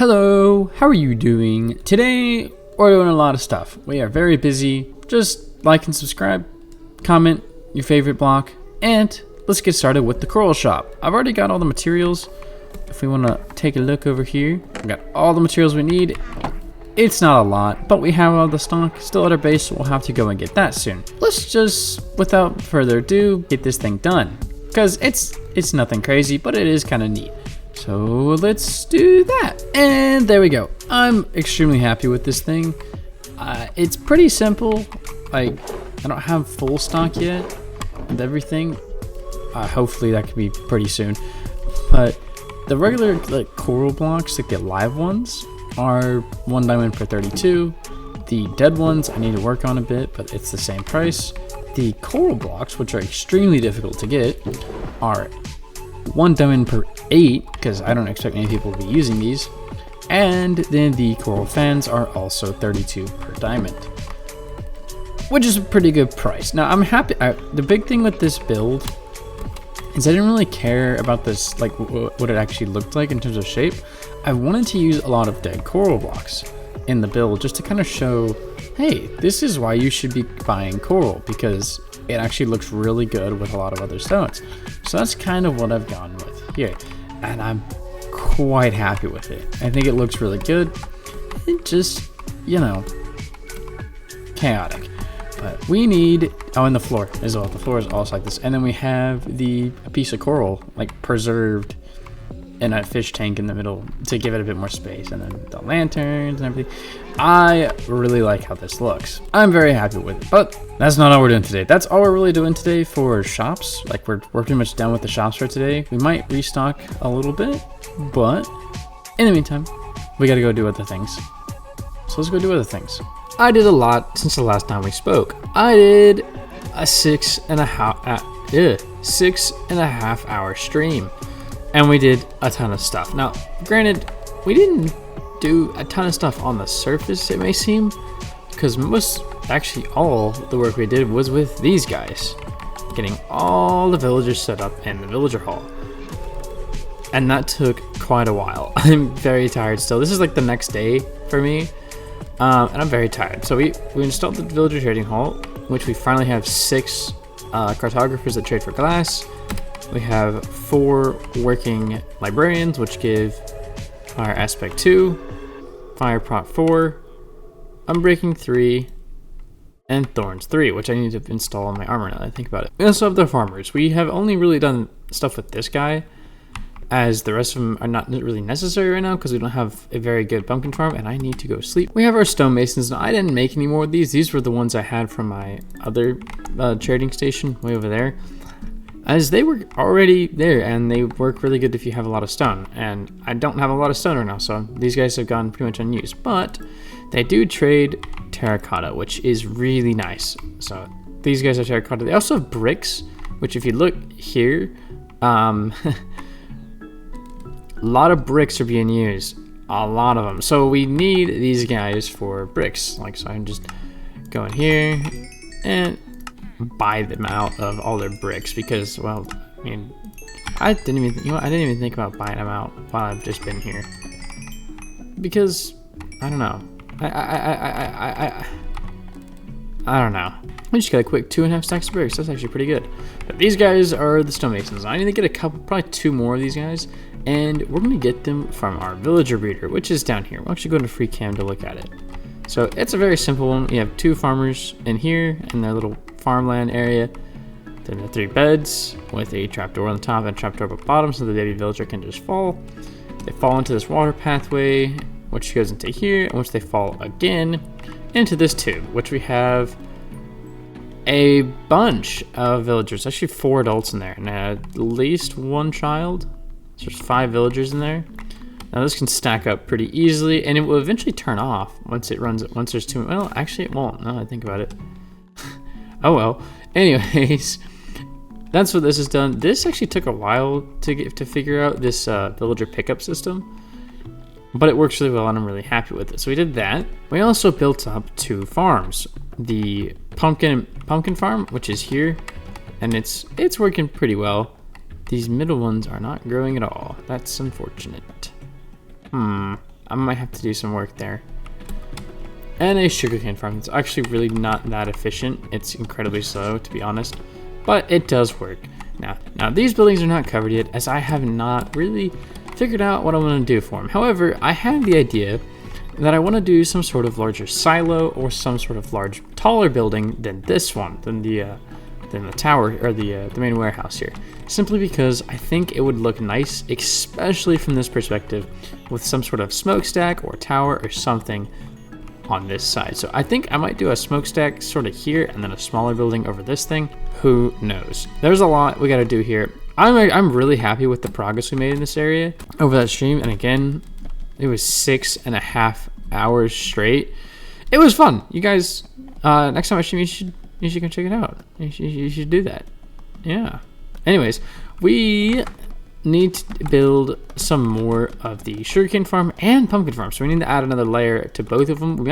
Hello, how are you doing? Today, we're doing a lot of stuff. We are very busy. Just like and subscribe, comment your favorite block, and let's get started with the coral shop. I've already got all the materials. If we want to take a look over here, we got all the materials we need. It's not a lot, but we have all the stock still at our base, so we'll have to go and get that soon. Let's just, without further ado, get this thing done. Because it's nothing crazy, but it is kind of neat. So let's do that. And there we go. I'm extremely happy with this thing. It's pretty simple. Like, I don't have full stock yet and everything. Hopefully that could be pretty soon. But the regular like coral blocks, like the live ones, are 1 diamond per 32. The dead ones I need to work on a bit, but it's the same price. The coral blocks, which are extremely difficult to get, are 1 diamond per 8, because I don't expect many people to be using these. And then the coral fans are also 32 per diamond, which is a pretty good price. Now I'm happy. The big thing with this build is I didn't really care about this, like what it actually looked like in terms of shape. I wanted to use a lot of dead coral blocks in the build just to kind of show, hey, this is why you should be buying coral, because it actually looks really good with a lot of other stones. So that's kind of what I've gone with here, and I'm quite happy with it. I think it looks really good. It just, you know, chaotic. But we need, oh, and the floor as well. The floor is also like this. And then we have a piece of coral, like preserved in a fish tank in the middle to give it a bit more space. And then the lanterns and everything. I really like how this looks. I'm very happy with it. But that's not all we're doing today. That's all we're really doing today for shops. Like we're pretty much done with the shops for today. We might restock a little bit, but in the meantime, we got to go do other things. So let's go do other things. I did a lot since the last time we spoke. I did a 6.5 hour stream, and we did a ton of stuff. Now, granted, we didn't do a ton of stuff on the surface, it may seem, because actually all the work we did was with these guys, getting all the villagers set up in the villager hall. And that took quite a while. I'm very tired still. This is like the next day for me. And I'm very tired. So we installed the villager trading hall, which we finally have 6 cartographers that trade for glass. We have 4 working librarians, which give fire aspect 2, fire prot 4, unbreaking 3, and thorns 3, which I need to install on my armor now that I think about it. We also have the farmers. We have only really done stuff with this guy, as the rest of them are not really necessary right now because we don't have a very good pumpkin farm and I need to go sleep. We have our stonemasons. Now, I didn't make any more of these. These were the ones I had from my other trading station way over there, as they were already there and they work really good if you have a lot of stone. And I don't have a lot of stone right now, so these guys have gone pretty much unused. But they do trade terracotta, which is really nice. So these guys are terracotta. They also have bricks, which if you look here, a lot of bricks are being used, a lot of them. So we need these guys for bricks. Like, so I can just go in here and buy them out of all their bricks because, well, I mean, I didn't even think about buying them out while I've just been here because I don't know. I don't know. I just got a quick 2.5 stacks of bricks. That's actually pretty good. But these guys are the stonemasons. I need to get a couple, probably 2 more of these guys. And we're going to get them from our villager breeder, which is down here. We'll actually go into free cam to look at it. So it's a very simple one. You have 2 farmers in here in their little farmland area. Then the 3 beds with a trapdoor on the top and a trapdoor at the bottom so the baby villager can just fall. They fall into this water pathway, which goes into here, and which they fall again into this tube, which we have a bunch of villagers. Actually 4 adults in there and at least 1 child. So there's 5 villagers in there. Now this can stack up pretty easily, and it will eventually turn off once there's too. Well, actually it won't. Now that I think about it. Oh well. Anyways, that's what this has done. This actually took a while to figure out this villager pickup system, but it works really well, and I'm really happy with it. So we did that. We also built up 2 farms. The pumpkin farm, which is here, and it's working pretty well. These middle ones are not growing at all. That's unfortunate. I might have to do some work there. And a sugarcane farm. It's actually really not that efficient. It's incredibly slow, to be honest, but it does work. Now these buildings are not covered yet, as I have not really figured out what I want to do for them. However, I have the idea that I want to do some sort of larger silo or some sort of taller building than this one, than the tower or the main warehouse here. Simply because I think it would look nice, especially from this perspective, with some sort of smokestack or tower or something on this side. So I think I might do a smokestack sort of here and then a smaller building over this thing. Who knows? There's a lot we got to do here. I'm really happy with the progress we made in this area over that stream. And again, it was 6.5 hours straight. It was fun. You guys, next time I stream, you should go check it out. You should do that. Yeah. Anyways, we need to build some more of the sugarcane farm and pumpkin farm. So we need to add another layer to both of them. We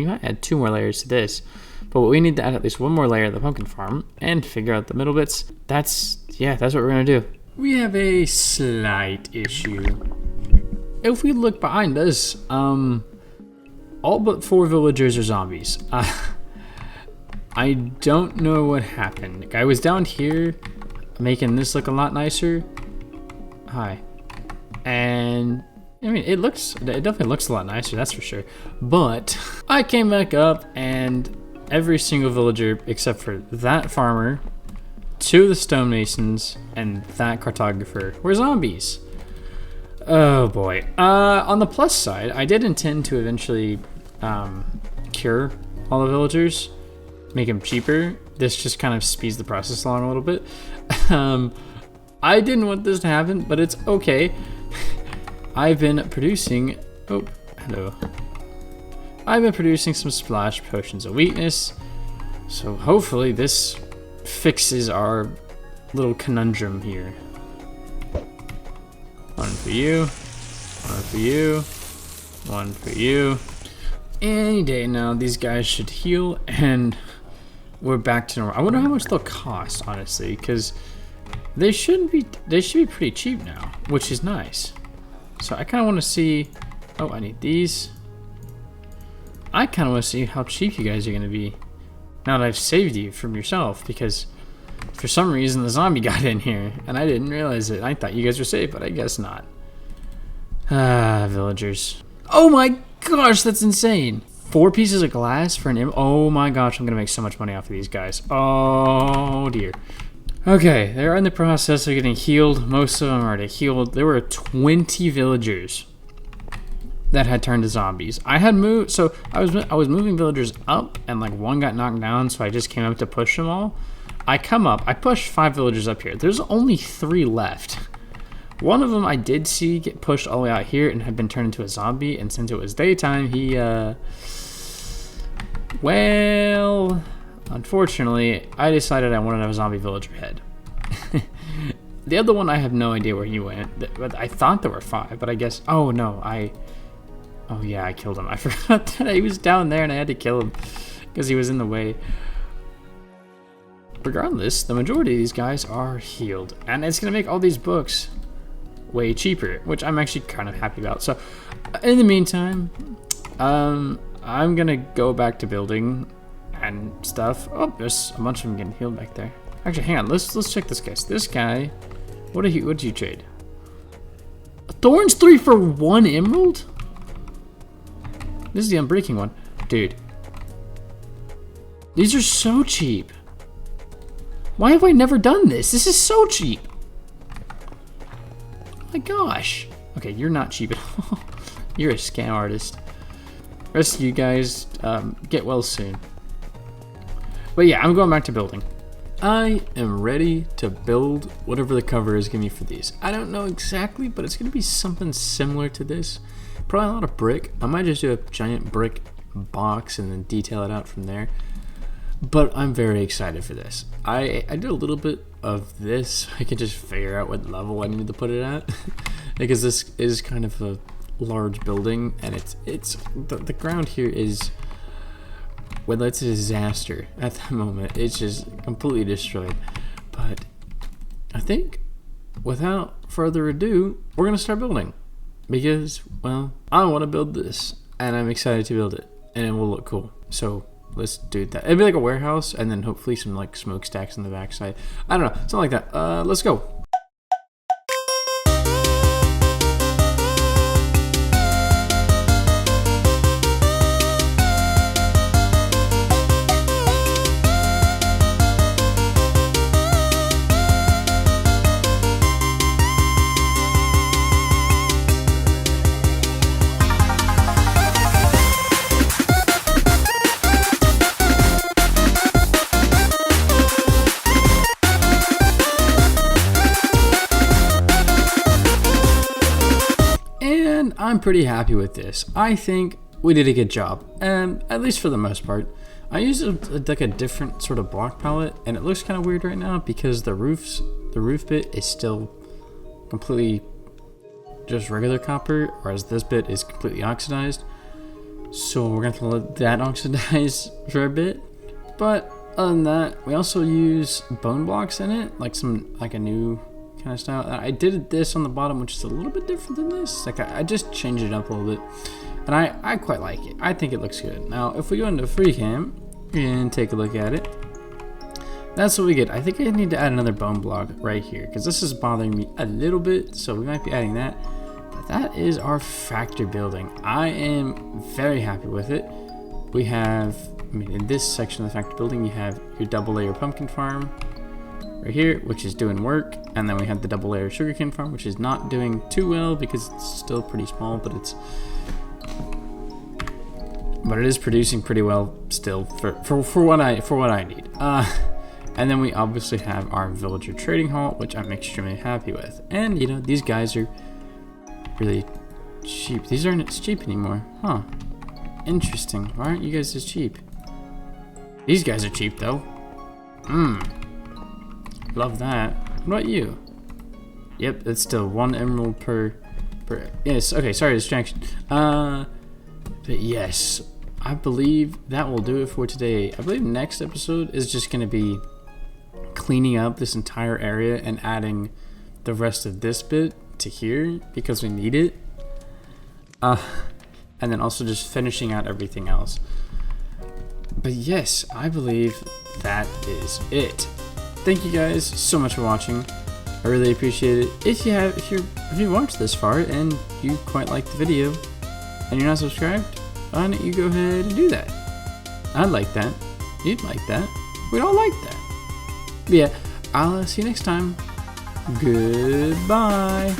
might add 2 more layers to this, but we need to add at least 1 more layer of the pumpkin farm and figure out the middle bits. That's what we're gonna do. We have a slight issue. If we look behind us, all but 4 villagers are zombies. I don't know what happened. The guy was down here making this look a lot nicer. Hi. And I mean, it definitely looks a lot nicer, that's for sure. But I came back up and every single villager except for that farmer, 2 of the stonemasons, and that cartographer were zombies. Oh boy. On the plus side, I did intend to eventually cure all the villagers, make them cheaper. This just kind of speeds the process along a little bit. I didn't want this to happen, but it's okay. I've been producing, oh, hello. I've been producing some splash potions of weakness. So hopefully this fixes our little conundrum here. 1 for you, 1 for you, 1 for you. Any day now, these guys should heal and we're back to normal. I wonder how much they'll cost, honestly, because they should be pretty cheap now, which is nice. So I kind of want to see, oh, I need these. I kind of want to see how cheap you guys are going to be now that I've saved you from yourself, because for some reason the zombie got in here and I didn't realize it. I thought you guys were safe, but I guess not. Villagers. Oh my gosh, that's insane. 4 pieces of glass for an oh my gosh, I'm gonna make so much money off of these guys. Oh dear. Okay, they're in the process of getting healed. Most of them are already healed. There were 20 villagers that had turned to zombies. I had moved, so I was moving villagers up, and like 1 got knocked down, so I just came up to push them all. I come up, I pushed 5 villagers up here. There's only 3 left. One of them I did see get pushed all the way out here and had been turned into a zombie, and since it was daytime, he, well, unfortunately, I decided I wanted to have a zombie villager head. The other one, I have no idea where he went, but I thought there were 5, but I guess, oh no, oh yeah, I killed him. I forgot that he was down there and I had to kill him because he was in the way. Regardless, the majority of these guys are healed, and it's gonna make all these books way cheaper, which I'm actually kind of happy about. So in the meantime, I'm gonna go back to building and stuff. Oh, there's a bunch of them getting healed back there. Actually, hang on, let's check this guy. This guy, what did you trade? Thorns 3 for 1 emerald? This is the unbreaking one. Dude, these are so cheap. Why have I never done this? This is so cheap. Oh my gosh. Okay, you're not cheap at all. You're a scam artist. Rest of you guys, get well soon. But yeah, I'm going back to building. I am ready to build whatever the cover is giving me for these. I don't know exactly, but it's gonna be something similar to this. Probably a lot of brick. I might just do a giant brick box and then detail it out from there. But I'm very excited for this. I did a little bit of this. I could just figure out what level I needed to put it at. Because this is kind of a large building, and the ground here is, well, it's a disaster at the moment. It's just completely destroyed. But I think without further ado, we're gonna start building. because, well, I want to build this and I'm excited to build it and it will look cool. So let's do that. It'd be like a warehouse and then hopefully some like smokestacks on the backside. I don't know, something like that. Let's go. And I'm pretty happy with this. I think we did a good job, at least for the most part. I used like a different sort of block palette, and it looks kind of weird right now because the roof bit is still completely just regular copper, whereas this bit is completely oxidized. So we're gonna have to let that oxidize for a bit. But other than that, we also use bone blocks in it, like a new kind of style. I did this on the bottom, which is a little bit different than this. Like I just changed it up a little bit, and I quite like it. I think it looks good. Now, if we go into FreeCam and take a look at it, that's what we get. I think I need to add another bone block right here because this is bothering me a little bit. So we might be adding that. But that is our factory building. I am very happy with it. We have, I mean, in this section of the factory building, you have your double layer pumpkin farm right here, which is doing work, and then we have the double layer sugarcane farm, which is not doing too well because it's still pretty small, but it is producing pretty well still for what I need. And then we obviously have our villager trading hall, which I'm extremely happy with. And you know, these guys are really cheap. These aren't cheap anymore, huh? Interesting. Why aren't you guys as cheap? These guys are cheap though. Love that. What about you? Yep, it's still 1 emerald per. Yes. Okay. Sorry, distraction. But yes, I believe that will do it for today. I believe next episode is just gonna be cleaning up this entire area and adding the rest of this bit to here because we need it. And then also just finishing out everything else. But yes, I believe that is it. Thank you guys so much for watching. I really appreciate it. If you watched this far and you quite like the video and you're not subscribed, why don't you go ahead and do that? I'd like that. You'd like that. We'd all like that. But yeah, I'll see you next time. Goodbye.